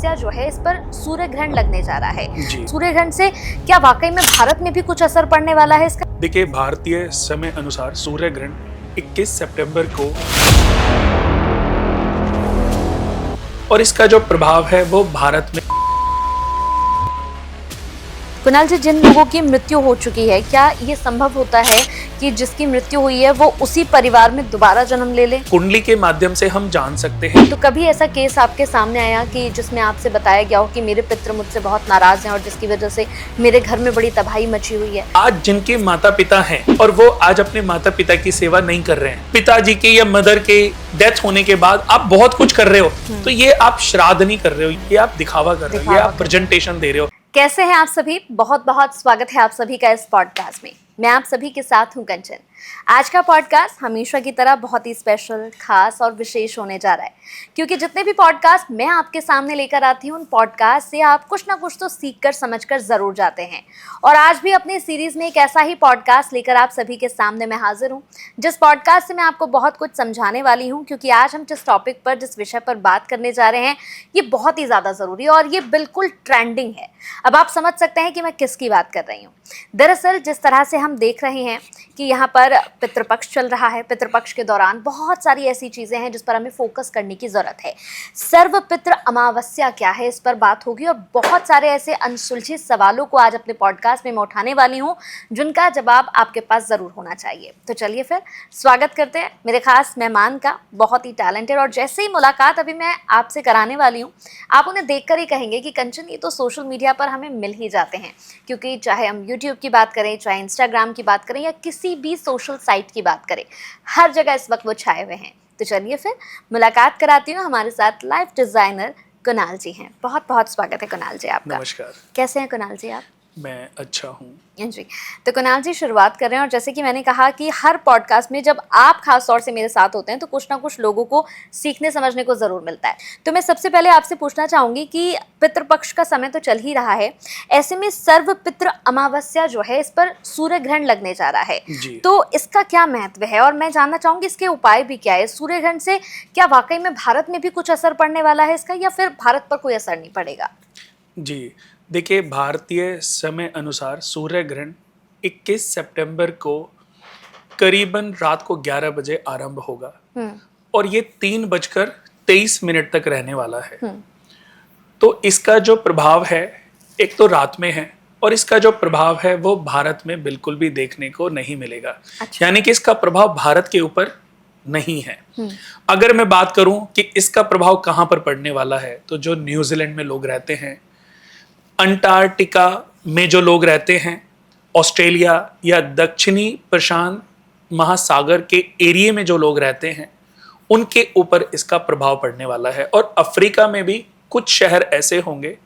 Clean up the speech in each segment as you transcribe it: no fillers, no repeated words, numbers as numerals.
अमावस्या जो है इस पर सूर्य ग्रहण लगने जा रहा है। जी। सूर्य ग्रहण से क्या वाकई में भारत में भी कुछ असर पड़ने वाला है इसका? देखिए, भारतीय समय अनुसार सूर्य ग्रहण 21 सितंबर को और इसका जो प्रभाव है वो भारत में। कुणाल जी, जिन लोगों की मृत्यु हो चुकी है, क्या ये संभव होता है कि जिसकी मृत्यु हुई है वो उसी परिवार में दोबारा जन्म ले ले? कुंडली के माध्यम से हम जान सकते हैं। तो कभी ऐसा केस आपके सामने आया कि जिसमें आपसे बताया गया हो कि मेरे पितृ मुझसे बहुत नाराज हैं और जिसकी वजह से मेरे घर में बड़ी तबाही मची हुई है? आज जिनके माता पिता हैं और वो आज अपने माता पिता की सेवा नहीं कर रहे हैं, पिताजी के या मदर के डेथ होने के बाद आप बहुत कुछ कर रहे हो, तो ये आप श्राद्ध नहीं कर रहे हो, ये आप दिखावा कर रहे हो, ये आप प्रेजेंटेशन दे रहे हो। कैसे हैं आप सभी? बहुत बहुत स्वागत है आप सभी का इस पॉडकास्ट में। मैं आप सभी के साथ हूं कंचन। आज का पॉडकास्ट हमेशा की तरह बहुत ही स्पेशल, खास और विशेष होने जा रहा है, क्योंकि जितने भी पॉडकास्ट मैं आपके सामने लेकर आती हूं, उन पॉडकास्ट से आप कुछ ना कुछ तो सीख कर समझ कर जरूर जाते हैं। और आज भी अपनी सीरीज में एक ऐसा ही पॉडकास्ट लेकर आप सभी के सामने मैं हाजिर हूं, जिस पॉडकास्ट से मैं आपको बहुत कुछ समझाने वाली हूं, क्योंकि आज हम जिस टॉपिक पर, जिस विषय पर बात करने जा रहे हैं, ये बहुत ही ज़्यादा ज़रूरी है और ये बिल्कुल ट्रेंडिंग है। अब आप समझ सकते हैं कि मैं किसकी बात कर रही हूँ। दरअसल जिस तरह से हम देख रहे हैं कि यहाँ पर पितृपक्ष चल रहा है, पितृपक्ष के दौरान बहुत सारी ऐसी चीज़ें हैं जिस पर हमें फोकस करने की ज़रूरत है। सर्वपितृ अमावस्या क्या है, इस पर बात होगी और बहुत सारे ऐसे अनसुलझे सवालों को आज अपने पॉडकास्ट में मैं उठाने वाली हूँ, जिनका जवाब आपके पास ज़रूर होना चाहिए। तो चलिए फिर स्वागत करते हैं मेरे खास मेहमान का, बहुत ही टैलेंटेड, और जैसे ही मुलाकात अभी मैं आपसे कराने वाली हूँ, आप उन्हें देखकर ही कहेंगे कि कंचन, ये तो सोशल मीडिया पर हमें मिल ही जाते हैं। क्योंकि चाहे हम यूट्यूब की बात करें, चाहे इंस्टाग्राम की बात करें या किसी भी सोशल साइट की बात करें, हर जगह इस वक्त वो छाए हुए हैं। तो चलिए फिर मुलाकात कराती हूँ। हमारे साथ लाइफ डिज़ाइनर कुणाल जी हैं। बहुत बहुत स्वागत है कुणाल जी आपका। नमस्कार। कैसे हैं कुणाल जी आप? मैं अच्छा हूँ जी। तो कुणाल जी, शुरुआत कर रहे हैं, और जैसे कि मैंने कहा कि हर पॉडकास्ट में जब आप खास तौर से मेरे साथ होते हैं तो कुछ ना कुछ लोगों को सीखने समझने को ज़रूर मिलता है। तो मैं सबसे पहले आपसे पूछना चाहूँगी कि पितृपक्ष का समय तो चल ही रहा है, ऐसे में सर्वपितृ अमावस्या जो है इस पर सूर्य ग्रहण लगने जा रहा है, तो इसका क्या महत्व है? और मैं जानना चाहूँगी इसके उपाय भी क्या है। सूर्य ग्रहण से क्या वाकई में भारत में भी कुछ असर पड़ने वाला है इसका, या फिर भारत पर कोई असर नहीं पड़ेगा? जी, देखिए, भारतीय समय अनुसार सूर्य ग्रहण 21 सितंबर को करीबन रात को 11 बजे आरंभ होगा और ये 3:23 तक रहने वाला है। तो इसका जो प्रभाव है, एक तो रात में है, और इसका जो प्रभाव है वो भारत में बिल्कुल भी देखने को नहीं मिलेगा। अच्छा। यानी कि इसका प्रभाव भारत के ऊपर नहीं है। अगर मैं बात करूं कि इसका प्रभाव कहां पर पड़ने वाला है, तो जो न्यूजीलैंड में लोग रहते हैं, अंटार्कटिका में जो लोग रहते हैं, ऑस्ट्रेलिया या दक्षिणी प्रशांत महासागर के एरिया में जो लोग रहते हैं, उनके ऊपर इसका प्रभाव पड़ने वाला है। और अफ्रीका में भी कुछ शहर ऐसे होंगे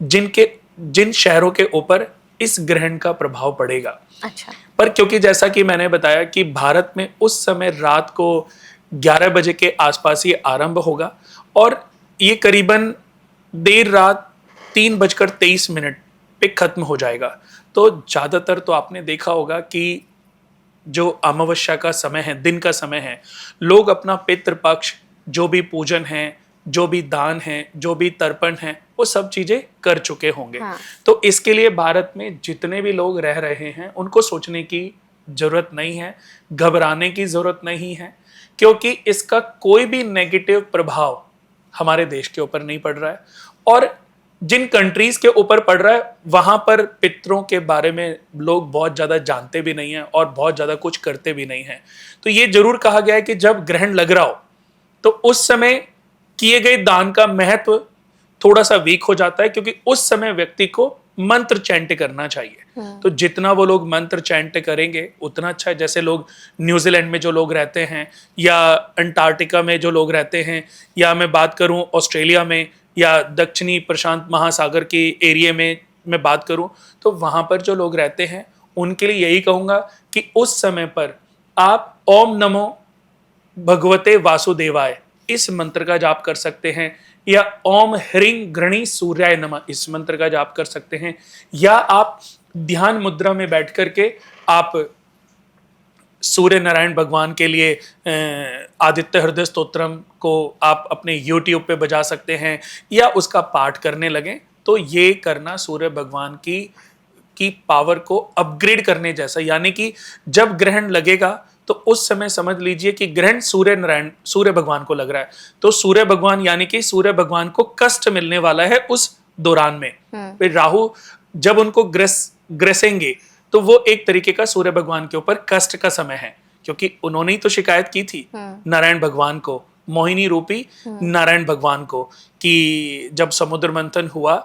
जिन शहरों के ऊपर इस ग्रहण का प्रभाव पड़ेगा। अच्छा। पर क्योंकि जैसा कि मैंने बताया कि भारत में उस समय रात को 11 बजे के आसपास ये आरंभ होगा और ये करीबन देर रात 3:23 पे खत्म हो जाएगा। तो ज़्यादातर तो आपने देखा होगा कि जो अमावस्या का समय है, दिन का समय है, लोग अपना पितृपक्ष, जो भी पूजन है, जो भी दान है, जो भी तर्पण है, वो सब चीज़ें कर चुके होंगे। हाँ। तो इसके लिए भारत में जितने भी लोग रह रहे हैं, उनको सोचने की ज़रूरत नहीं है, घबराने की ज़रूरत नहीं है, क्योंकि इसका कोई भी नेगेटिव प्रभाव हमारे देश के ऊपर नहीं पड़ रहा है। और जिन कंट्रीज के ऊपर पड़ रहा है, वहां पर पितरों के बारे में लोग बहुत ज्यादा जानते भी नहीं हैं और बहुत ज्यादा कुछ करते भी नहीं हैं। तो ये जरूर कहा गया है कि जब ग्रहण लग रहा हो तो उस समय किए गए दान का महत्व थोड़ा सा वीक हो जाता है, क्योंकि उस समय व्यक्ति को मंत्र चैंट करना चाहिए। तो जितना वो लोग मंत्र चैंट करेंगे उतना अच्छा है। जैसे लोग न्यूजीलैंड में जो लोग रहते हैं, या अंटार्कटिका में जो लोग रहते हैं, या मैं बात करूं ऑस्ट्रेलिया में या दक्षिणी प्रशांत महासागर के एरिया में मैं बात करूं, तो वहां पर जो लोग रहते हैं उनके लिए यही कहूंगा कि उस समय पर आप ओम नमो भगवते वासुदेवाय इस मंत्र का जाप कर सकते हैं, या ओम ह्रीं गृणी सूर्याय नमः इस मंत्र का जाप कर सकते हैं, या आप ध्यान मुद्रा में बैठ करके आप सूर्य नारायण भगवान के लिए आदित्य हृदय स्तोत्रम को आप अपने YouTube पे बजा सकते हैं या उसका पाठ करने लगें, तो ये करना सूर्य भगवान की पावर को अपग्रेड करने जैसा। यानी कि जब ग्रहण लगेगा तो उस समय समझ लीजिए कि ग्रहण सूर्य भगवान को लग रहा है, तो सूर्य भगवान यानी कि सूर्य भगवान को कष्ट मिलने वाला है उस दौरान में। फिर राहु जब उनको ग्रसेंगे तो वो एक तरीके का सूर्य भगवान के ऊपर कष्ट का समय है, क्योंकि उन्होंने ही तो शिकायत की थी नारायण भगवान को, मोहिनी रूपी नारायण भगवान को, कि जब समुद्र मंथन हुआ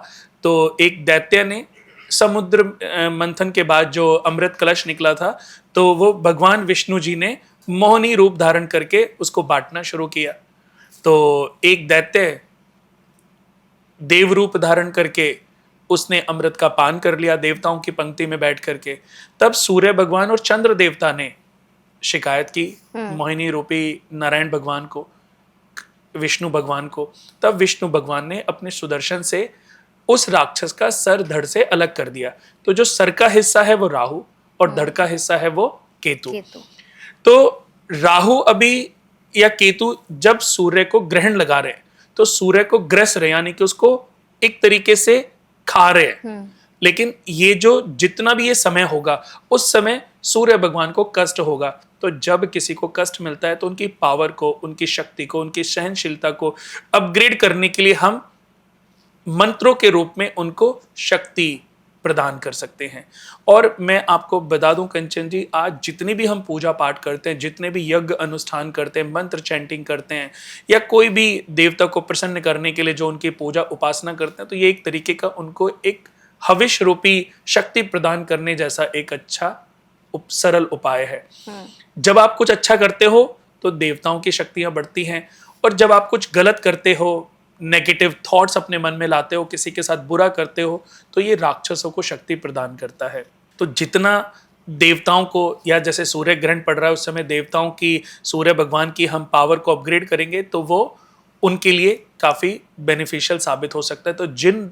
तो एक दैत्य ने समुद्र मंथन के बाद जो अमृत कलश निकला था, तो वो भगवान विष्णु जी ने मोहिनी रूप धारण करके उसको बांटना शुरू किया। तो एक दैत्य देव रूप धारण करके उसने अमृत का पान कर लिया देवताओं की पंक्ति में बैठ करके। तब सूर्य भगवान और चंद्र देवता ने शिकायत की मोहिनी रूपी नारायण भगवान को, विष्णु भगवान को। तब विष्णु भगवान ने अपने सुदर्शन से उस राक्षस का सर धड़ से अलग कर दिया। तो जो सर का हिस्सा है वो राहु और धड़ का हिस्सा है वो केतु। तो राहु अभी या केतु जब सूर्य को ग्रहण लगा रहे हैं तो सूर्य को ग्रस रहे, यानी कि उसको एक तरीके से खा रहे हैं। लेकिन ये जो जितना भी ये समय होगा उस समय सूर्य भगवान को कष्ट होगा। तो जब किसी को कष्ट मिलता है तो उनकी पावर को, उनकी शक्ति को, उनकी सहनशीलता को अपग्रेड करने के लिए हम मंत्रों के रूप में उनको शक्ति प्रदान कर सकते हैं। और मैं आपको बता दूं कंचन जी, आज जितनी भी हम पूजा पाठ करते हैं, जितने भी यज्ञ अनुष्ठान करते हैं, मंत्र चैंटिंग करते हैं, या कोई भी देवता को प्रसन्न करने के लिए जो उनकी पूजा उपासना करते हैं, तो ये एक तरीके का उनको एक हविष रूपी शक्ति प्रदान करने जैसा एक अच्छा सरल उपाय है। जब आप कुछ अच्छा करते हो तो देवताओं की शक्तियां बढ़ती हैं, और जब आप कुछ गलत करते हो, नेगेटिव थॉट्स अपने मन में लाते हो, किसी के साथ बुरा करते हो, तो ये राक्षसों को शक्ति प्रदान करता है। तो जितना देवताओं को, या जैसे सूर्य ग्रहण पड़ रहा है उस समय देवताओं की, सूर्य भगवान की हम पावर को अपग्रेड करेंगे तो वो उनके लिए काफी बेनिफिशियल साबित हो सकता है। तो जिन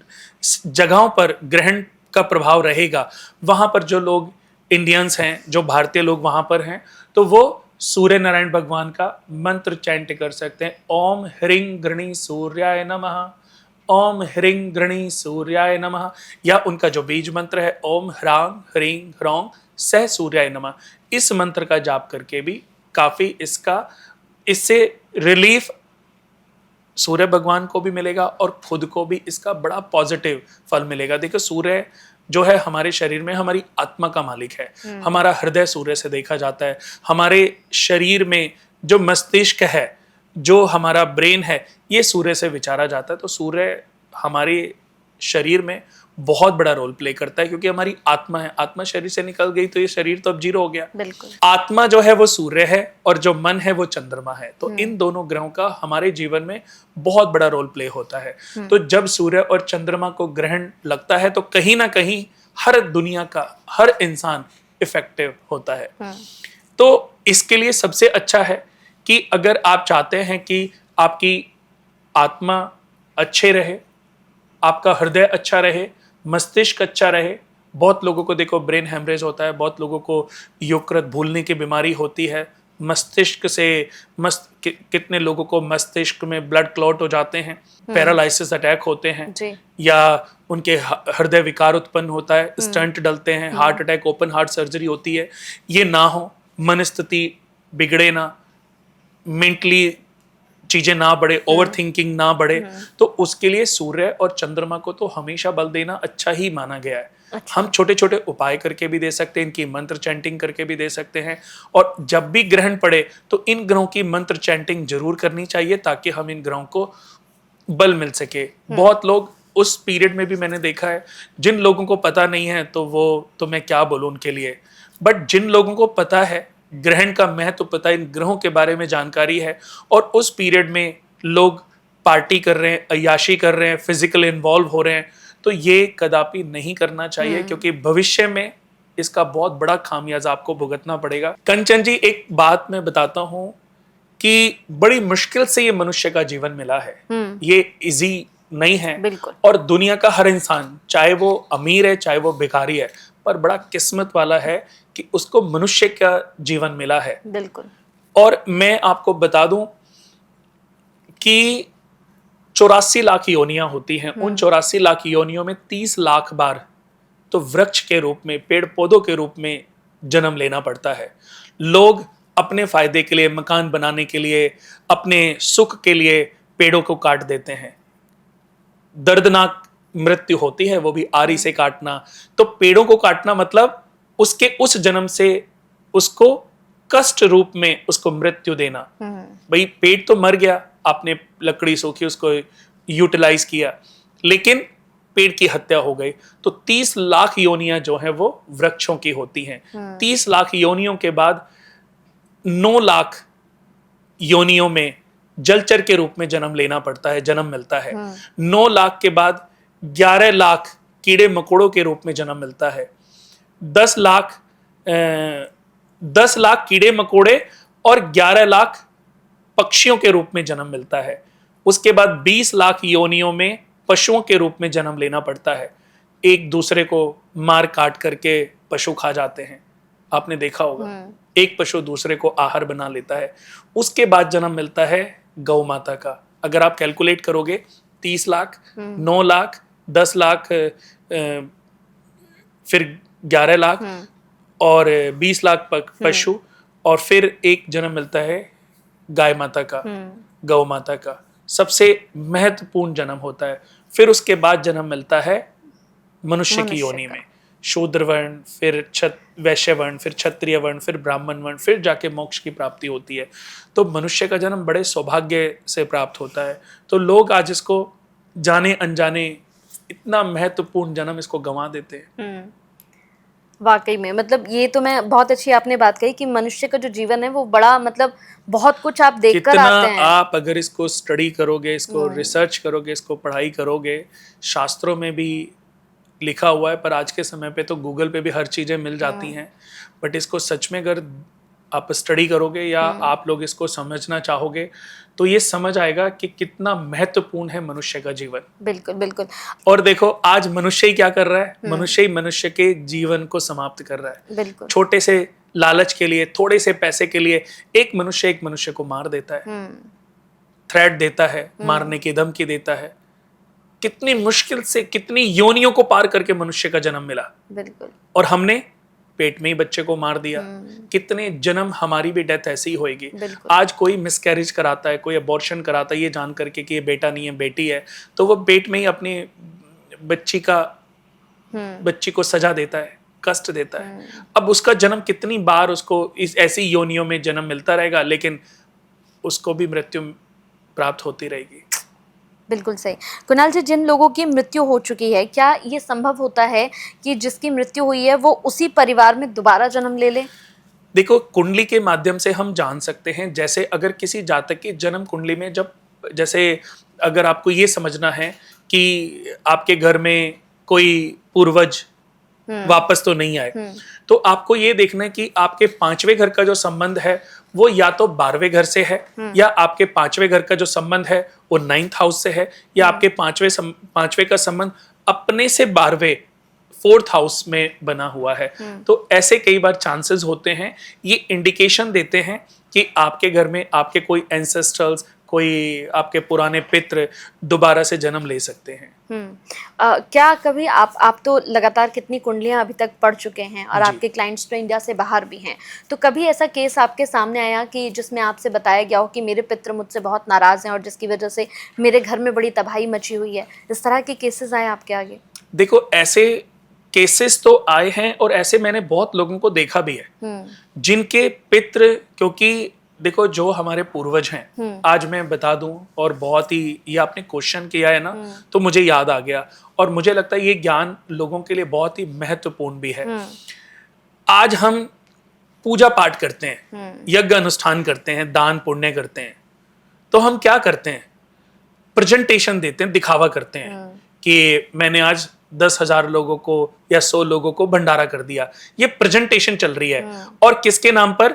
जगहों पर ग्रहण का प्रभाव रहेगा वहां पर जो लोग इंडियंस हैं, जो भारतीय लोग वहां पर हैं, तो वो सूर्य नारायण भगवान का मंत्र चैंट कर सकते हैं। ओम ह्रीं गृणी सूर्याय नमः, ओम ह्रीं गृणी सूर्याय नमः, या उनका जो बीज मंत्र है ओम ह्रां ह्रीं ह्रौं सह सूर्याय नमः, इस मंत्र का जाप करके भी काफी इससे रिलीफ सूर्य भगवान को भी मिलेगा और खुद को भी इसका बड़ा पॉजिटिव फल मिलेगा। देखो, सूर्य जो है हमारे शरीर में हमारी आत्मा का मालिक है। हमारा हृदय सूर्य से देखा जाता है। हमारे शरीर में जो मस्तिष्क है, जो हमारा ब्रेन है, ये सूर्य से विचारा जाता है। तो सूर्य हमारे शरीर में बहुत बड़ा रोल प्ले करता है, क्योंकि हमारी आत्मा है। आत्मा शरीर से निकल गई तो ये शरीर तो अब जीरो हो गया। बिल्कुल। आत्मा जो है वो सूर्य है और जो मन है वो चंद्रमा है। तो इन दोनों ग्रहों का हमारे जीवन में बहुत बड़ा रोल प्ले होता है। तो जब सूर्य और चंद्रमा को ग्रहण लगता है तो कहीं ना कहीं हर दुनिया का हर इंसान इफेक्टिव होता है। तो इसके लिए सबसे अच्छा है कि अगर आप चाहते हैं कि आपकी आत्मा अच्छे रहे, आपका हृदय अच्छा रहे, मस्तिष्क अच्छा रहे। बहुत लोगों को देखो ब्रेन हेमरेज होता है, बहुत लोगों को यकृत भूलने की बीमारी होती है, मस्तिष्क से कितने लोगों को मस्तिष्क में ब्लड क्लॉट हो जाते हैं, पैरालिसिस अटैक होते हैं, या उनके हृदय विकार उत्पन्न होता है, स्टंट डलते हैं, heart attack, open heart surgery होती है। ये ना हो, मनस्थिति बिगड़े ना, मेंटली चीजें ना बढ़े, ओवर थिंकिंग ना बढ़े, तो उसके लिए सूर्य और चंद्रमा को तो हमेशा बल देना अच्छा ही माना गया है। अच्छा। हम छोटे छोटे उपाय करके भी दे सकते हैं, इनकी मंत्र चैंटिंग करके भी दे सकते हैं, और जब भी ग्रहण पड़े तो इन ग्रहों की मंत्र चैंटिंग जरूर करनी चाहिए ताकि हम इन ग्रहों को बल मिल सके। बहुत लोग उस पीरियड में भी मैंने देखा है, जिन लोगों को पता नहीं है तो वो तो मैं क्या बोलूं उनके लिए, बट जिन लोगों को पता है, ग्रहण का महत्व पता है, इन ग्रहों के बारे में जानकारी है, और उस पीरियड में लोग पार्टी कर रहे हैं, अय्याशी कर रहे हैं, फिजिकल इन्वॉल्व हो रहे हैं, तो ये कदापि नहीं करना चाहिए, क्योंकि भविष्य में इसका बहुत बड़ा खामियाजा आपको भुगतना पड़ेगा। कंचन जी, एक बात मैं बताता हूं कि बड़ी मुश्किल से ये मनुष्य का जीवन मिला है, ये इजी नहीं है। बिल्कुल। और दुनिया का हर इंसान, चाहे वो अमीर है चाहे वो भिखारी है, और बड़ा किस्मत वाला है कि उसको मनुष्य का जीवन मिला है। बिल्कुल। और मैं आपको बता दूं कि 84 लाख योनियां होती हैं। उन 84 लाख योनियों में 30 लाख बार तो वृक्ष के रूप में, पेड़ पौधों के रूप में जन्म लेना पड़ता है। लोग अपने फायदे के लिए, मकान बनाने के लिए, अपने सुख के लिए पेड़ों को काट देते हैं। दर्दनाक मृत्यु होती है, वो भी आरी से काटना। तो पेड़ों को काटना मतलब उसके उस जन्म से उसको कष्ट रूप में उसको मृत्यु देना। भाई पेड़ तो मर गया, आपने लकड़ी सूखी उसको यूटिलाइज किया, लेकिन पेड़ की हत्या हो गई। तो 30 लाख योनियां जो हैं वो वृक्षों की होती हैं। 30 लाख योनियों के बाद 9 लाख योनियों में जलचर के रूप में जन्म लेना पड़ता है, जन्म मिलता है। 9 लाख के बाद 11 लाख कीड़े मकोड़ों के रूप में जन्म मिलता है। 10 लाख कीड़े मकोड़े और 11 लाख पक्षियों के रूप में जन्म मिलता है। उसके बाद 20 लाख योनियों में पशुओं के रूप में जन्म लेना पड़ता है। एक दूसरे को मार काट करके पशु खा जाते हैं, आपने देखा होगा। एक पशु दूसरे को आहार बना लेता है। उसके बाद जन्म मिलता है गौ माता का। अगर आप कैलकुलेट करोगे 30 लाख, 9 लाख, 10 लाख, फिर 11 लाख और 20 लाख पशु, और फिर एक जन्म मिलता है गाय माता का, गौ माता का। सबसे महत्वपूर्ण जन्म होता है। फिर उसके बाद जन्म मिलता है मनुष्य की योनि में। शूद्र वर्ण, फिर वैश्य वर्ण, फिर क्षत्रिय वर्ण, फिर ब्राह्मण वर्ण, फिर जाके मोक्ष की प्राप्ति होती है। तो मनुष्य का जन्म बड़े सौभाग्य से प्राप्त होता है। तो लोग आज इसको जाने अनजाने इतना महत्वपूर्ण जन्म इसको गंवा देते हैं। वाकई में, मतलब ये तो मैं बहुत अच्छी आपने बात कही कि मनुष्य का जो जीवन है वो बड़ा, मतलब बहुत कुछ आप देखकर आते हैं। आप अगर इसको स्टडी करोगे, इसको रिसर्च करोगे, इसको पढ़ाई करोगे, शास्त्रों में भी लिखा हुआ है, पर आज के समय पे तो गूगल पे भी हर चीजें मिल जाती हैं। बट इसको सच में अगर आप स्टडी करोगे या आप लोग इसको समझना चाहोगे तो ये समझ आएगा कि कितना महत्वपूर्ण है मनुष्य का जीवन। बिल्कुल बिल्कुल। और देखो आज मनुष्य ही क्या कर रहा है, मनुष्य ही मनुष्य के जीवन को समाप्त कर रहा है। बिल्कुल। छोटे से लालच के लिए, थोड़े से पैसे के लिए एक मनुष्य को मार देता है, थ्रेट देता है, मारने की धमकी देता है। कितनी मुश्किल से, कितनी योनियों को पार करके मनुष्य का जन्म मिला। बिल्कुल। और हमने पेट में ही बच्चे को मार दिया। कितने जन्म हमारी भी डेथ ऐसी ही होगी। आज कोई मिसकैरेज कराता है, कोई अबॉर्शन कराता है ये जान करके कि ये बेटा नहीं है बेटी है, तो वो पेट में ही अपनी बच्ची को सजा देता है, कष्ट देता है। अब उसका जन्म कितनी बार उसको इस ऐसी योनियों में जन्म मिलता रहेगा, लेकिन उसको भी मृत्यु प्राप्त होती रहेगी। बिल्कुल सही। कुणाल जी, जिन लोगों की मृत्यु हो चुकी है, क्या ये संभव होता है कि जिसकी मृत्यु हुई है वो उसी परिवार में दोबारा जन्म ले ले? देखो, कुंडली के माध्यम से हम जान सकते हैं। जैसे अगर किसी जातक की जन्म कुंडली में जैसे अगर आपको ये समझना है कि आपके घर में कोई पूर्वज वापस तो नहीं आए, तो आपको ये देखना है कि आपके 5वें घर का जो संबंध है वो या तो 12वें घर से है, या आपके 5वें घर का जो संबंध है वो 9th हाउस से है, या आपके 5वें का संबंध अपने से 12वें 4th हाउस में बना हुआ है। तो ऐसे कई बार चांसेस होते हैं। ये इंडिकेशन देते हैं कि आपके घर में आपके कोई एंसेस्टर्स, कोई आपके पुराने पितृ दोबारा से जन्म ले सकते हैं। क्या कभी आप तो लगातार कितनी कुंडलियां अभी तक पढ़ चुके हैं और आपके क्लाइंट्स तो इंडिया से बाहर भी हैं, तो कभी ऐसा केस आपके सामने आया कि जिसमें आपसे बताया गया हो कि मेरे पितृ मुझसे बहुत नाराज हैं और जिसकी वजह से मेरे घर में बड़ी तबाही मची हुई है? इस तरह के केसेस आए आपके आगे? देखो, ऐसे केसेस तो आए हैं और ऐसे मैंने बहुत लोगों को देखा भी है जिनके पितृ, क्योंकि देखो जो हमारे पूर्वज हैं, आज मैं बता दूं, और बहुत ही ये आपने क्वेश्चन किया है ना, तो मुझे याद आ गया और मुझे लगता है ये ज्ञान लोगों के लिए बहुत ही महत्वपूर्ण भी है। आज हम पूजा पाठ करते हैं, यज्ञ अनुष्ठान करते हैं, दान पुण्य करते हैं, तो हम क्या करते हैं? प्रेजेंटेशन देते हैं, दिखावा करते हैं कि मैंने आज 10,000 लोगों को या 100 लोगों को भंडारा कर दिया। ये प्रेजेंटेशन चल रही है। और किसके नाम पर?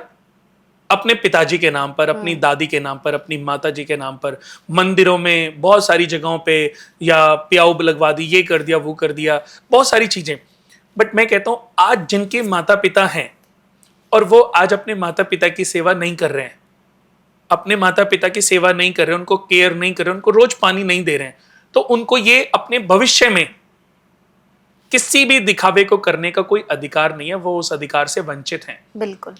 अपने पिताजी के नाम पर, अपनी दादी के नाम पर, अपनी माताजी के नाम पर। मंदिरों में बहुत सारी जगहों पे या प्याऊ लगवा दी, ये कर दिया, वो कर दिया, बहुत सारी चीजें। बट मैं कहता हूं आज जिनके माता पिता हैं और वो आज अपने माता पिता की सेवा नहीं कर रहे हैं, अपने माता पिता की सेवा नहीं कर रहे, उनको केयर नहीं कर रहे, उनको रोज पानी नहीं दे रहे हैं, तो उनको ये अपने भविष्य में किसी भी दिखावे को करने का कोई अधिकार नहीं है, वो उस अधिकार से वंचित हैं। बिल्कुल।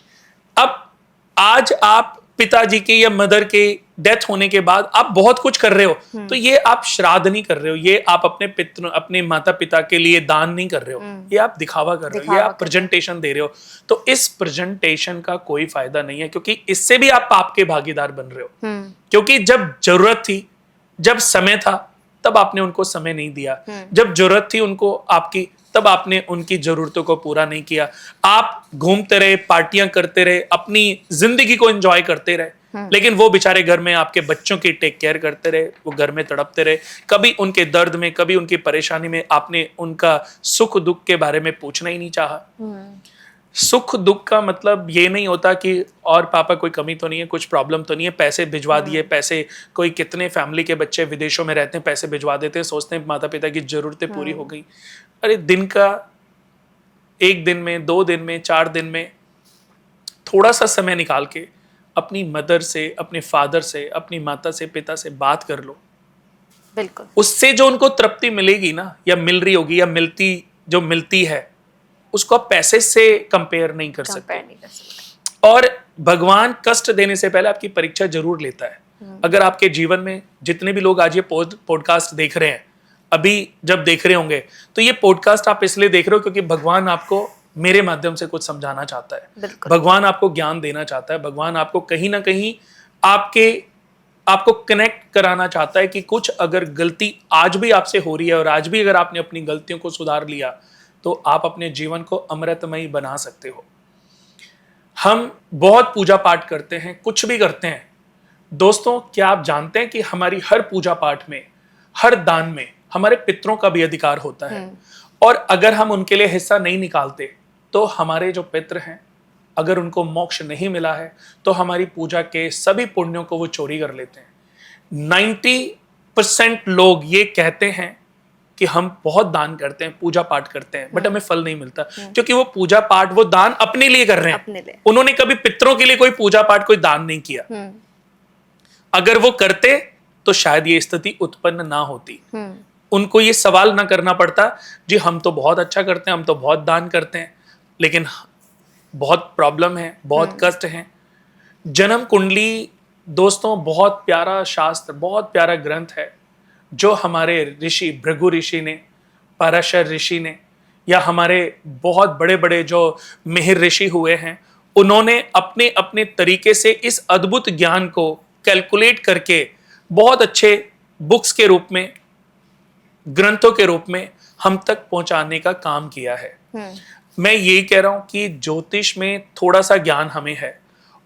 अब आज आप पिताजी के या मदर के डेथ होने के बाद आप बहुत कुछ कर रहे हो, तो ये आप श्राद्ध नहीं कर रहे हो, ये आप अपने माता पिता के लिए दान नहीं कर रहे हो, ये आप दिखावा कर रहे हो, ये आप प्रेजेंटेशन दे रहे हो। तो इस प्रेजेंटेशन का कोई फायदा नहीं है, क्योंकि इससे भी आप पाप के भागीदार बन रहे हो। क्योंकि जब जरूरत थी, जब समय था, तब आपने उनको समय नहीं दिया, जब जरूरत थी उनको आपकी, तब आपने उनकी जरूरतों को पूरा नहीं किया। आप घूमते रहे, पार्टियां करते रहे, अपनी जिंदगी को एंजॉय करते रहे, लेकिन वो बेचारे घर में आपके बच्चों की टेक केयर करते रहे, वो घर में तड़पते रहे। कभी उनके दर्द में, कभी उनकी परेशानी में आपने उनका सुख दुख के बारे में पूछना ही नहीं चाहा। सुख दुख का मतलब ये नहीं होता कि और पापा कोई कमी तो नहीं है, कुछ प्रॉब्लम तो नहीं है, पैसे भिजवा दिए, पैसे, कोई कितने फैमिली के बच्चे विदेशों में रहते हैं, पैसे भिजवा देते हैं, सोचते हैं माता पिता की जरूरतें पूरी हो गई। अरे दिन का, एक दिन में, 2 दिन में, 4 दिन में थोड़ा सा समय निकाल के अपनी मदर से, अपने फादर से, अपनी माता से, पिता से बात कर लो। बिल्कुल। उससे जो उनको तृप्ति मिलेगी ना, या मिल रही होगी, या मिलती है, उसको आप पैसे से कंपेयर नहीं कर सकते। और भगवान कष्ट देने से पहले आपकी परीक्षा जरूर लेता है। अगर आपके जीवन में जितने भी लोग आज ये पॉडकास्ट देख रहे हैं, अभी जब देख रहे होंगे, तो ये पॉडकास्ट आप इसलिए देख रहे हो क्योंकि भगवान आपको मेरे माध्यम से कुछ समझाना चाहता है, भगवान आपको ज्ञान देना चाहता है, भगवान आपको कहीं ना कहीं आपको कनेक्ट कराना चाहता है कि कुछ अगर गलती आज भी आपसे हो रही है, और आज भी अगर आपने अपनी गलतियों को सुधार लिया, तो आप अपने जीवन को अमृतमयी बना सकते हो। हम बहुत पूजा पाठ करते हैं, कुछ भी करते हैं। दोस्तों, क्या आप जानते हैं कि हमारी हर पूजा पाठ में, हर दान में हमारे पितरों का भी अधिकार होता है। और अगर हम उनके लिए हिस्सा नहीं निकालते, तो हमारे जो पितृ हैं, अगर उनको मोक्ष नहीं मिला है, तो हमारी पूजा के सभी पुण्यों को वो चोरी कर लेते हैं। 90% लोग ये कहते हैं कि हम बहुत दान करते हैं, पूजा पाठ करते हैं, बट हमें फल नहीं मिलता, क्योंकि वो पूजा पाठ, वो दान अपने लिए कर रहे हैं। उन्होंने कभी पितरों के लिए कोई पूजा पाठ, कोई दान नहीं किया। अगर वो करते तो शायद ये स्थिति उत्पन्न ना होती, उनको ये सवाल ना करना पड़ता, जी हम तो बहुत अच्छा करते हैं, हम तो बहुत दान करते हैं, लेकिन बहुत प्रॉब्लम है, बहुत कष्ट है। जन्म कुंडली दोस्तों बहुत प्यारा शास्त्र, बहुत प्यारा ग्रंथ है, जो हमारे ऋषि भृगु ऋषि ने, पराशर ऋषि ने, या हमारे बहुत बड़े बड़े जो मिहिर ऋषि हुए हैं, उन्होंने अपने अपने तरीके से इस अद्भुत ज्ञान को कैलकुलेट करके बहुत अच्छे बुक्स के रूप में, ग्रंथों के रूप में हम तक पहुंचाने का काम किया है। मैं यही कह रहा हूं कि ज्योतिष में थोड़ा सा ज्ञान हमें है,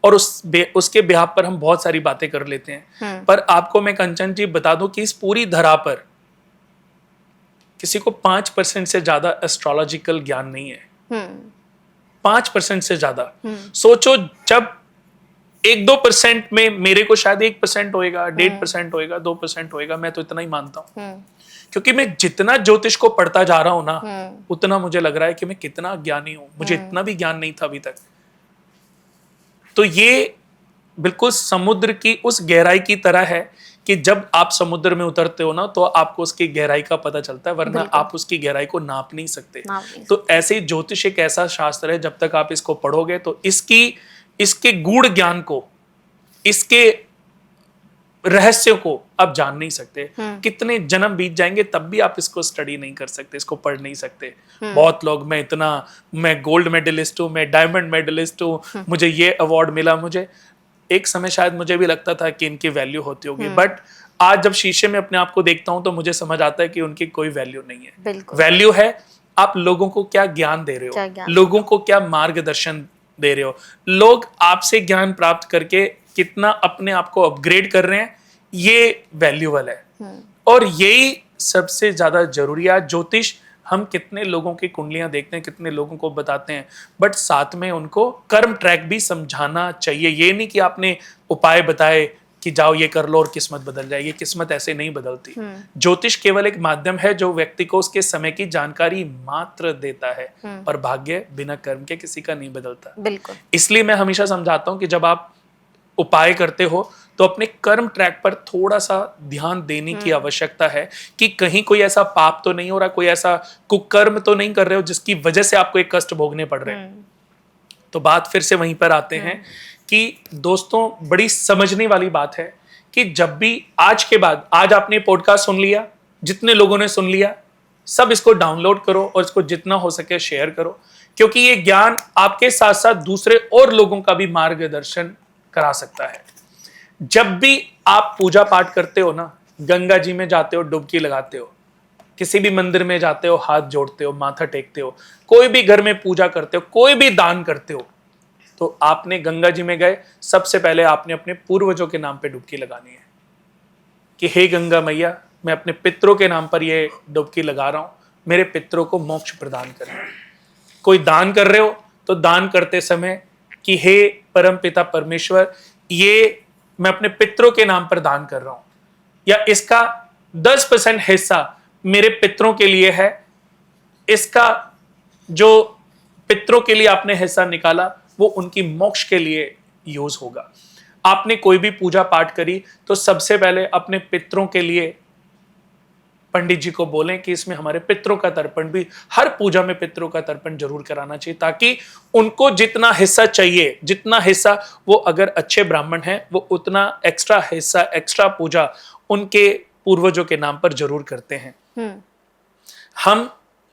और उसके बिहाफ पर हम बहुत सारी बातें कर लेते हैं। पर आपको मैं कंचन जी बता दूं कि इस पूरी धरा पर किसी को 5% से ज्यादा एस्ट्रोलॉजिकल ज्ञान नहीं है। 5% से ज्यादा। सोचो, जब 1-2% में मेरे को शायद 1% होएगा, 1.5% होएगा, 2% होएगा, मैं तो इतना ही मानता हूं। क्योंकि मैं जितना ज्योतिष को पढ़ता जा रहा हूं ना, उतना मुझे लग रहा है कि मैं कितना ज्ञानी हूं। मुझे इतना भी ज्ञान नहीं था अभी तक। तो ये बिल्कुल समुद्र की उस गहराई की तरह है कि जब आप समुद्र में उतरते हो ना, तो आपको उसकी गहराई का पता चलता है, वरना आप उसकी गहराई को नाप नहीं सकते। तो ऐसे ही ज्योतिष एक ऐसा शास्त्र है, जब तक आप इसको पढ़ोगे तो इसके गूढ़ ज्ञान को, इसके रहस्यों को आप जान नहीं सकते। कितने जन्म बीत जाएंगे तब भी आप इसको स्टडी नहीं कर सकते, इसको पढ़ नहीं सकते। बहुत लोग, मैं गोल्ड मेडलिस्ट हूँ, मैं डायमंड मेडलिस्ट हूँ, मुझे ये अवार्ड मिला। मुझे एक समय शायद मुझे भी लगता था कि इनकी वैल्यू होती होगी, बट आज जब शीशे में अपने आप को देखता हूं तो मुझे समझ आता है कि उनकी कोई वैल्यू नहीं है। वैल्यू है आप लोगों को क्या ज्ञान दे रहे हो, लोगों को क्या मार्गदर्शन दे रहे हो, लोग आपसे ज्ञान प्राप्त करके कितना अपने आप को अपग्रेड कर रहे हैं, ये वैल्यूबल है। और यही सबसे ज्यादा जरूरी है। ज्योतिष, हम कितने लोगों की कुंडलियां देखते हैं, कितने लोगों को बताते हैं, बट साथ में उनको कर्म ट्रैक भी समझाना चाहिए। ये नहीं कि आपने उपाय बताए कि जाओ ये कर लो और किस्मत बदल जाएगी। किस्मत ऐसे नहीं बदलती। ज्योतिष केवल एक माध्यम है जो व्यक्ति को उसके समय की जानकारी मात्र देता है, पर भाग्य बिना कर्म के किसी का नहीं बदलता। बिल्कुल। इसलिए मैं हमेशा समझाता हूं कि जब आप उपाय करते हो तो अपने कर्म ट्रैक पर थोड़ा सा ध्यान देने की आवश्यकता है कि कहीं कोई ऐसा पाप तो नहीं हो रहा, कोई ऐसा कुकर्म तो नहीं कर रहे हो जिसकी वजह से आपको एक कष्ट भोगने पड़ रहे हैं। तो बात फिर से वहीं पर आते हैं कि दोस्तों, बड़ी समझने वाली बात है कि जब भी आज के बाद, आज आपने पॉडकास्ट सुन लिया, जितने लोगों ने सुन लिया, सब इसको डाउनलोड करो और इसको जितना हो सके शेयर करो, क्योंकि ये ज्ञान आपके साथ साथ दूसरे और लोगों का भी मार्गदर्शन करा सकता है। जब भी आप पूजा पाठ करते हो ना, गंगा जी में जाते हो, डुबकी लगाते हो, किसी भी मंदिर में जाते हो, हाथ जोड़ते हो, माथा टेकते हो, कोई भी घर में पूजा करते हो, कोई भी दान करते हो, तो आपने गंगा जी में गए, सबसे पहले आपने अपने पूर्वजों के नाम पे डुबकी लगानी है कि हे गंगा मैया, मैं अपने पितरों के नाम पर ये डुबकी लगा रहा हूं, मेरे पितरों को मोक्ष प्रदान करें। कोई दान कर रहे हो तो दान करते समय कि हे परम पिता परमेश्वर, ये मैं अपने पितरों के नाम पर दान कर रहा हूं, या इसका 10% हिस्सा मेरे पितरों के लिए है, इसका जो पितरों के लिए आपने हिस्सा निकाला वो उनकी मोक्ष के लिए यूज होगा। आपने कोई भी पूजा पाठ करी तो सबसे पहले अपने पितरों के लिए पंडित जी को बोलें कि इसमें हमारे पितरों का तर्पण भी, हर पूजा में पितरों का तर्पण जरूर कराना चाहिए, ताकि उनको जितना हिस्सा चाहिए, जितना हिस्सा वो अगर अच्छे ब्राह्मण हैं, वो उतना एक्स्ट्रा हिस्सा, एक्स्ट्रा पूजा उनके पूर्वजों के नाम पर जरूर करते हैं। हम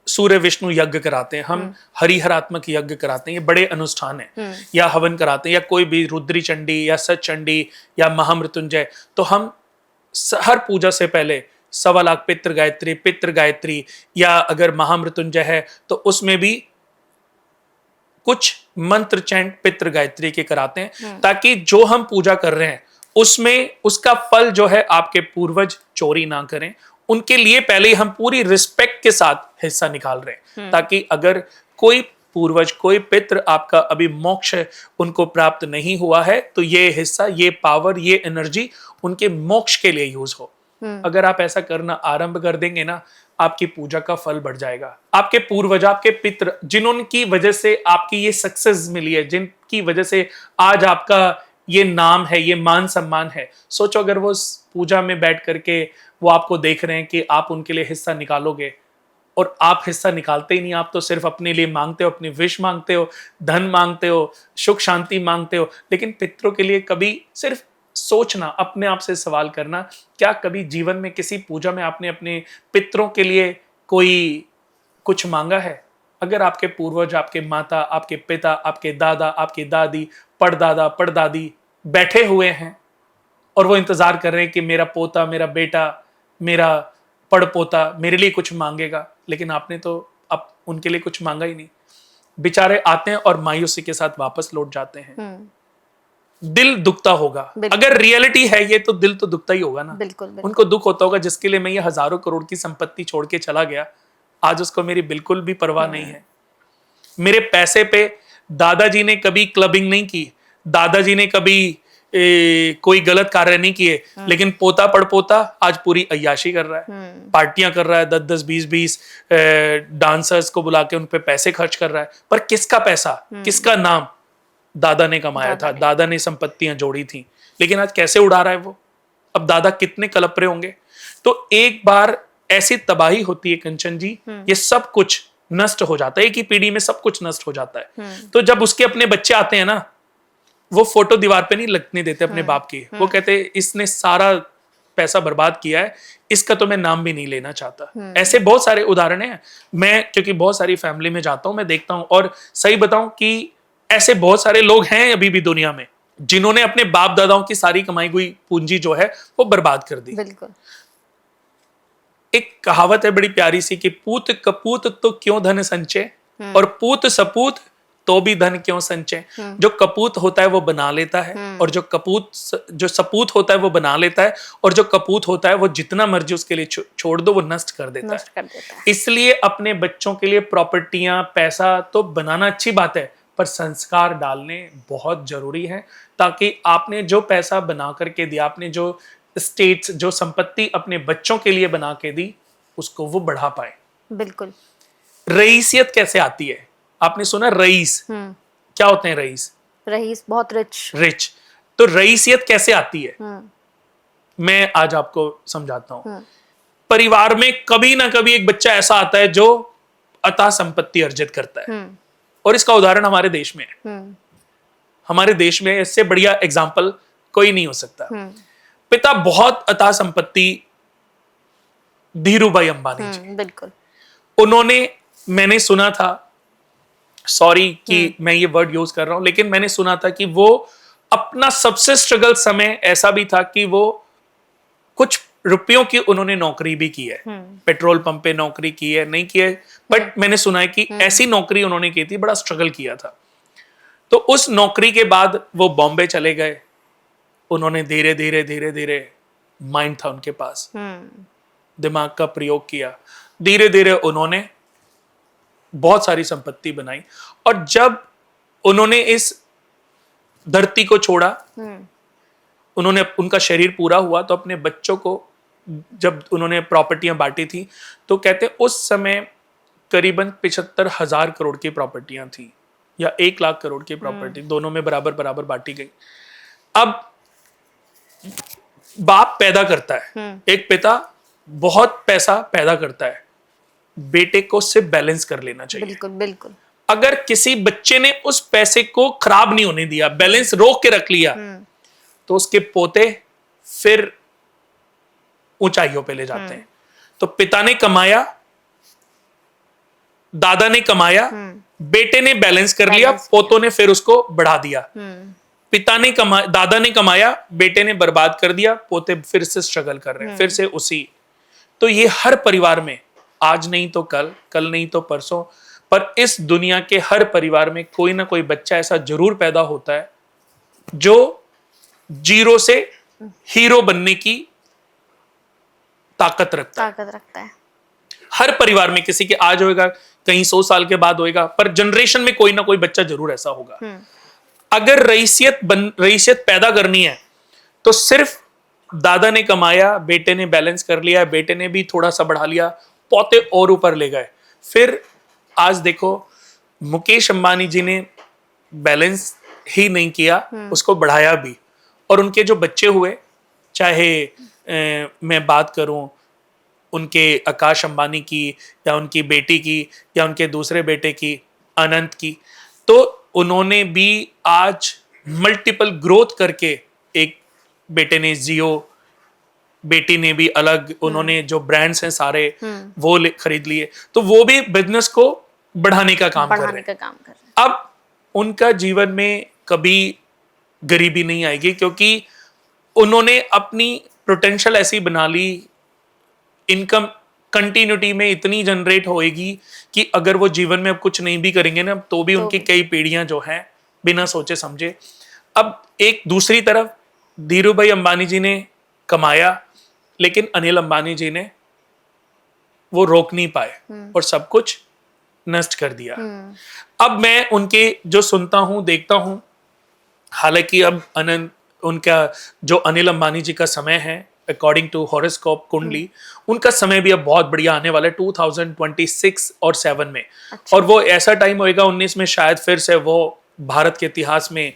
सूर्य विष्णु यज्ञ कराते हैं, हम हरिहरात्मक यज्ञ कराते हैं, ये बड़े अनुष्ठान है, या हवन कराते हैं, या कोई भी रुद्री चंडी या सच चंडी या महामृत्युंजय, तो हम हर पूजा से पहले 1.25 लाख पितृ गायत्री, या अगर महामृत्युंजय है तो उसमें भी कुछ मंत्र चैंट पितृ गायत्री के कराते हैं, ताकि जो हम पूजा कर रहे हैं उसमें उसका फल जो है आपके पूर्वज चोरी ना करें। उनके लिए पहले ही हम पूरी रिस्पेक्ट के साथ हिस्सा निकाल रहे हैं, ताकि अगर कोई पूर्वज, कोई पितृ आपका अभी मोक्ष उनको प्राप्त नहीं हुआ है, तो ये हिस्सा, ये पावर, ये एनर्जी उनके मोक्ष के लिए यूज हो। अगर आप ऐसा करना आरंभ कर देंगे ना, आपकी पूजा का फल बढ़ जाएगा। आपके पूर्वज, आपके पितृ, जिन्होंने वजह से आपकी ये सक्सेस मिली है, जिनकी वजह से आज आपका ये नाम है, ये मान सम्मान है, सोचो अगर वो पूजा में बैठ करके वो आपको देख रहे हैं कि आप उनके लिए हिस्सा निकालोगे, और आप हिस्सा निकालते ही नहीं, आप तो सिर्फ अपने लिए मांगते हो, अपनी विश मांगते हो, धन मांगते हो, सुख शांति मांगते हो, लेकिन पितरों के लिए कभी सिर्फ सोचना, अपने आप से सवाल करना, क्या कभी जीवन में किसी पूजा में आपने अपने पितरों के लिए कोई कुछ मांगा है? अगर आपके पूर्वज, आपके माता, आपके पिता, आपके दादा, आपकी दादी, पड़दादा, पड़दादी बैठे हुए हैं और वो इंतजार कर रहे हैं कि मेरा पोता, मेरा बेटा, मेरा पड़पोता मेरे लिए कुछ मांगेगा, लेकिन आपने तो अब उनके लिए कुछ मांगा ही नहीं, बेचारे आते हैं और मायूसी के साथ वापस लौट जाते हैं। दिल दुखता होगा, अगर रियलिटी है ये, तो दिल तो दुखता ही होगा ना। बिल्कुल। उनको दुख होता होगा, जिसके लिए मैं ये हजारों करोड़ की संपत्ति छोड़ के चला गया, आज उसको मेरी बिल्कुल भी परवाह नहीं है। मेरे पैसे पे दादाजी ने कभी क्लबिंग नहीं की, दादाजी ने कभी कोई गलत कार्य नहीं किए, लेकिन पोता पड़पोता आज पूरी अय्याशी कर रहा है, पार्टियां कर रहा है, 10-10, 20-20 डांसर्स को बुला के उन पे पैसे खर्च कर रहा है। पर किसका पैसा, किसका नाम? दादा ने कमाया था, दादा ने संपत्तियां जोड़ी थी, लेकिन आज कैसे उड़ा रहा है वो? अब दादा कितने कलपरे होंगे। तो एक बार ऐसी तबाही होती है कंचन जी, ये सब कुछ नष्ट हो जाता है, एक ही पीढ़ी में सब कुछ नष्ट हो जाता है। तो जब उसके अपने बच्चे आते हैं ना, वो फोटो दीवार पे नहीं लगने देते अपने बाप की, वो कहते इसने सारा पैसा बर्बाद किया है, इसका तो मैं नाम भी नहीं लेना चाहता। ऐसे बहुत सारे उदाहरण हैं। मैं क्योंकि बहुत सारी फैमिली में जाता हूं, मैं देखता हूं, और सही बताऊं कि ऐसे बहुत सारे लोग हैं अभी भी दुनिया में, जिन्होंने अपने बाप दादाओं की सारी कमाई हुई पूंजी जो है वो बर्बाद कर दी। बिल्कुल। एक कहावत है बड़ी प्यारी सी कि पूत कपूत तो क्यों धन संचय, और पूत सपूत तो भी धन क्यों संचय। जो कपूत होता है वो बना लेता है, और जो सपूत होता है वो बना लेता है, और जो कपूत होता है वो जितना मर्जी उसके लिए छोड़ दो वो नष्ट कर देता है। इसलिए अपने बच्चों के लिए प्रॉपर्टियां, पैसा तो बनाना अच्छी बात है, पर संस्कार डालने बहुत जरूरी है, ताकि आपने जो पैसा बना करके दिया, आपने जो स्टेट्स, जो संपत्ति अपने बच्चों के लिए बना के दी, उसको वो बढ़ा पाए। बिल्कुल। रईसियत कैसे आती है? आपने सुना रईस, क्या होते हैं रईस? रईस बहुत रिच। रिच। तो रईसियत कैसे आती है, मैं आज आपको समझाता हूं। परिवार में कभी ना कभी एक बच्चा ऐसा आता है जो अतः संपत्ति अर्जित करता है, और इसका उदाहरण हमारे देश में है। हमारे देश में इससे बढ़िया एग्जाम्पल कोई नहीं हो सकता। पिता बहुत अतः संपत्ति, धीरूभाई अंबानी जी। बिल्कुल। उन्होंने, मैंने सुना था, सॉरी कि मैं ये वर्ड यूज कर रहा हूं, लेकिन मैंने सुना था कि वो अपना सबसे स्ट्रगल समय ऐसा भी था कि वो कुछ रुपयों की उन्होंने नौकरी भी की है, पेट्रोल पंप पे नौकरी की है, नहीं की है, बट मैंने सुना है कि ऐसी नौकरी उन्होंने की थी, बड़ा स्ट्रगल किया था। तो उस नौकरी के बाद वो बॉम्बे चले गए। उन्होंने धीरे धीरे धीरे धीरे, माइंड था उनके पास, दिमाग का प्रयोग किया, धीरे धीरे उन्होंने बहुत सारी संपत्ति बनाई। और जब उन्होंने इस धरती को छोड़ा, उन्होंने, उनका शरीर पूरा हुआ, तो अपने बच्चों को जब उन्होंने प्रॉपर्टियां बांटी थी, तो कहते उस समय करीबन 75,000 करोड़ की प्रॉपर्टियां थी, या 1 लाख करोड़ की प्रॉपर्टी, दोनों में बराबर बराबर बांटी गई। अब बाप पैदा करता है, एक पिता बहुत पैसा पैदा करता है, बेटे को सिर्फ बैलेंस कर लेना चाहिए। बिल्कुल बिल्कुल। अगर किसी बच्चे ने उस पैसे को खराब नहीं होने दिया, बैलेंस रोक के रख लिया, तो उसके पोते फिर ऊंचाइयों पे ले जाते हैं। तो पिता ने कमाया, दादा ने कमाया, बेटे ने बैलेंस कर लिया, पोतों ने फिर उसको बढ़ा दिया। पिता ने कमाया, दादा ने कमाया, बेटे ने बर्बाद कर दिया, पोते फिर से स्ट्रगल कर रहे हैं, फिर से उसी। तो ये हर परिवार में, आज नहीं तो कल, कल नहीं तो परसों, पर इस दुनिया के हर परिवार में कोई ना कोई बच्चा ऐसा जरूर पैदा होता है जो जीरो से हीरो बनने की ताकत रखता है। हर परिवार में किसी के आज होएगा, कहीं 100 साल के बाद होएगा, पर जनरेशन में कोई ना कोई बच्चा जरूर ऐसा होगा। अगर रईसियत पैदा करनी है, तो सिर्फ दादा ने कमाया, बेटे ने बैलेंस कर लिया, बेटे ने भी थोड़ा सा बढ़ा लिया, पोते और ऊपर ले गए। फिर आज देखो, मुकेश अंबानी जी ने बैलेंस ही नहीं किया, उसको बढ़ाया भी, और उनके जो बच्चे हुए, चाहे मैं बात करूं उनके आकाश अंबानी की, या उनकी बेटी की, या उनके दूसरे बेटे की, अनंत की, तो उन्होंने भी आज मल्टीपल ग्रोथ करके, एक बेटे ने जियो, बेटी ने भी अलग, उन्होंने जो ब्रांड्स हैं सारे वो खरीद लिए, तो वो भी बिजनेस को बढ़ाने का काम कर रहे हैं। अब उनका जीवन में कभी गरीबी नहीं आएगी, क्योंकि उन्होंने अपनी पोटेंशियल ऐसी बना ली, इनकम कंटिन्यूटी में इतनी जनरेट होएगी कि अगर वो जीवन में अब कुछ नहीं भी करेंगे ना, तो भी उनकी कई पीढ़ियां जो हैं बिना सोचे समझे। अब एक दूसरी तरफ धीरूभाई अंबानी जी ने कमाया, लेकिन अनिल अंबानी जी ने वो रोक नहीं पाए और सब कुछ नष्ट कर दिया। अब मैं उनके जो सुनता हूं, देखता हूं, हालांकि अब उनका जो अनिल अंबानी जी का समय है, अकॉर्डिंग टू हॉरोस्कोप कुंडली, उनका समय भी अब बहुत बढ़िया आने वाला है 2026 और 7 में। अच्छा। और वो ऐसा टाइम होएगा 19 में, शायद फिर से वो भारत के इतिहास में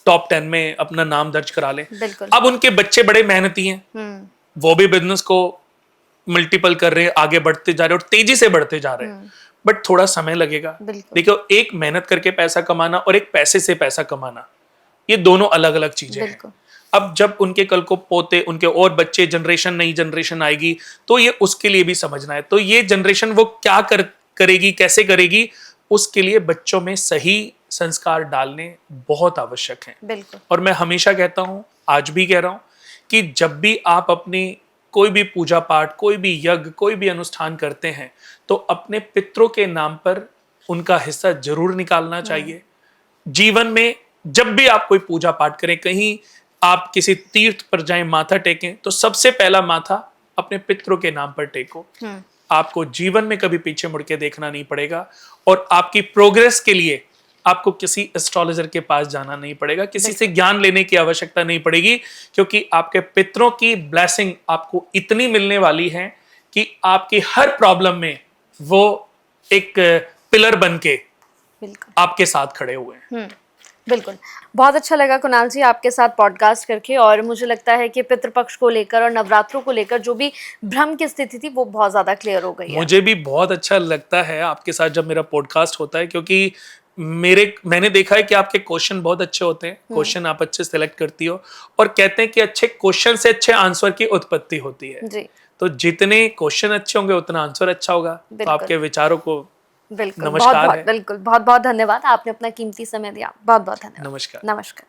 टॉप 10 में अपना नाम दर्ज करा लें। अब उनके बच्चे बड़े मेहनती हैं, वो भी बिजनेस को मल्टीपल कर रहे हैं, आगे बढ़ते जा रहे हैं और तेजी से बढ़ते जा रहे हैं, बट थोड़ा समय लगेगा। देखो, एक मेहनत करके पैसा कमाना और एक पैसे से पैसा कमाना, ये दोनों अलग अलग चीजें हैं। अब जब उनके कल को पोते, उनके और बच्चे, जनरेशन, नई जनरेशन आएगी, तो ये उसके लिए भी समझना है। तो ये जनरेशन वो क्या करेगी, कैसे करेगी, उसके लिए बच्चों में सही संस्कार डालने बहुत आवश्यक हैं। और मैं हमेशा कहता हूं, आज भी कह रहा हूं, कि जब भी आप अपनी कोई भी पूजा पाठ, कोई भी यज्ञ, कोई भी अनुष्ठान करते हैं, तो अपने पितरों के नाम पर उनका हिस्सा जरूर निकालना चाहिए। जीवन में जब भी आप कोई पूजा पाठ करें, कहीं आप किसी तीर्थ पर जाएं, माथा टेकें, तो सबसे पहला माथा अपने पितरों के नाम पर टेको। आपको जीवन में कभी पीछे मुड़ के देखना नहीं पड़ेगा, और आपकी प्रोग्रेस के लिए आपको किसी एस्ट्रोलॉजर के पास जाना नहीं पड़ेगा, किसी से ज्ञान लेने की आवश्यकता नहीं पड़ेगी, क्योंकि आपके पितरों की ब्लेसिंग आपको इतनी मिलने वाली है कि आपकी हर प्रॉब्लम में वो एक पिलर बन के बिल्कुल आपके साथ खड़े हुए हैं। बिल्कुल। बहुत अच्छा लगा कुणाल जी आपके साथ पॉडकास्ट करके, और मुझे लगता है कि पितृपक्ष को लेकर और नवरात्रों को लेकर जो भी भ्रम की स्थिति थी वो बहुत ज़्यादा क्लियर हो गई है। मुझे भी बहुत अच्छा लगता है आपके साथ जब मेरा पॉडकास्ट होता है, क्योंकि मैंने देखा है कि आपके क्वेश्चन बहुत अच्छे होते हैं, क्वेश्चन आप अच्छे सिलेक्ट करती हो, और कहते हैं कि अच्छे क्वेश्चन से अच्छे आंसर की उत्पत्ति होती है जी तो जितने क्वेश्चन अच्छे होंगे उतना आंसर अच्छा होगा। तो आपके विचारों को बिल्कुल नमस्कार बहुत है। बिल्कुल बहुत बहुत धन्यवाद, आपने अपना कीमती समय दिया, बहुत बहुत धन्यवाद। नमस्कार। नमस्कार।